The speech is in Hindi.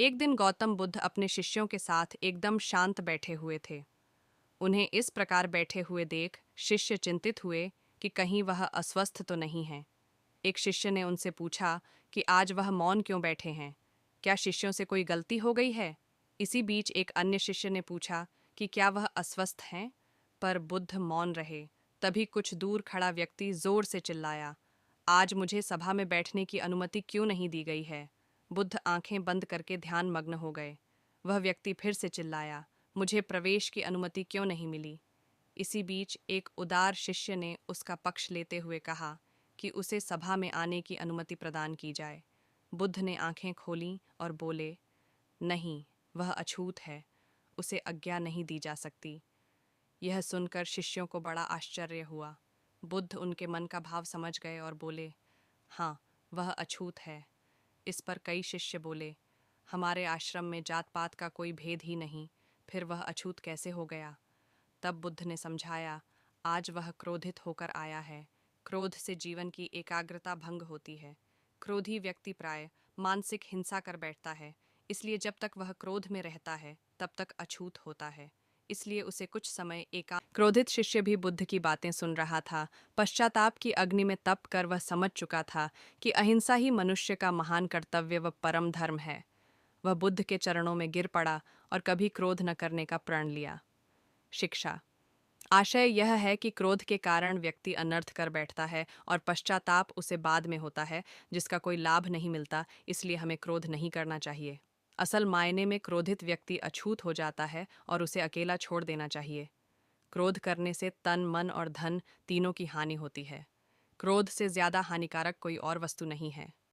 एक दिन गौतम बुद्ध अपने शिष्यों के साथ एकदम शांत बैठे हुए थे। उन्हें इस प्रकार बैठे हुए देख शिष्य चिंतित हुए कि कहीं वह अस्वस्थ तो नहीं है। एक शिष्य ने उनसे पूछा कि आज वह मौन क्यों बैठे हैं? क्या शिष्यों से कोई गलती हो गई है? इसी बीच एक अन्य शिष्य ने पूछा कि क्या वह अस्वस्थ हैं? पर बुद्ध मौन रहे। तभी कुछ दूर खड़ा व्यक्ति जोर से चिल्लाया, आज मुझे सभा में बैठने की अनुमति क्यों नहीं दी गई है? बुद्ध आंखें बंद करके ध्यान मग्न हो गए। वह व्यक्ति फिर से चिल्लाया, मुझे प्रवेश की अनुमति क्यों नहीं मिली? इसी बीच एक उदार शिष्य ने उसका पक्ष लेते हुए कहा कि उसे सभा में आने की अनुमति प्रदान की जाए। बुद्ध ने आंखें खोलीं और बोले, नहीं, वह अछूत है, उसे आज्ञा नहीं दी जा सकती। यह सुनकर शिष्यों को बड़ा आश्चर्य हुआ। बुद्ध उनके मन का भाव समझ गए और बोले, हाँ, वह अछूत है। इस पर कई शिष्य बोले, हमारे आश्रम में जात पात का कोई भेद ही नहीं, फिर वह अछूत कैसे हो गया? तब बुद्ध ने समझाया, आज वह क्रोधित होकर आया है। क्रोध से जीवन की एकाग्रता भंग होती है। क्रोधी व्यक्ति प्राय मानसिक हिंसा कर बैठता है, इसलिए जब तक वह क्रोध में रहता है तब तक अछूत होता है। इसलिए उसे कुछ समय क्रोधित शिष्य भी बुद्ध की बातें सुन रहा था। पश्चाताप की अग्नि में तप कर वह समझ चुका था कि अहिंसा ही मनुष्य का महान कर्तव्य व परम धर्म है। वह बुद्ध के चरणों में गिर पड़ा और कभी क्रोध न करने का प्रण लिया। शिक्षा। आशय यह है कि क्रोध के कारण व्यक्ति अनर्थ कर बैठता है और पश्चाताप उसे बाद में होता है, जिसका कोई लाभ नहीं मिलता। इसलिए हमें क्रोध नहीं करना चाहिए। असल मायने में क्रोधित व्यक्ति अछूत हो जाता है और उसे अकेला छोड़ देना चाहिए। क्रोध करने से तन, मन और धन तीनों की हानि होती है। क्रोध से ज्यादा हानिकारक कोई और वस्तु नहीं है।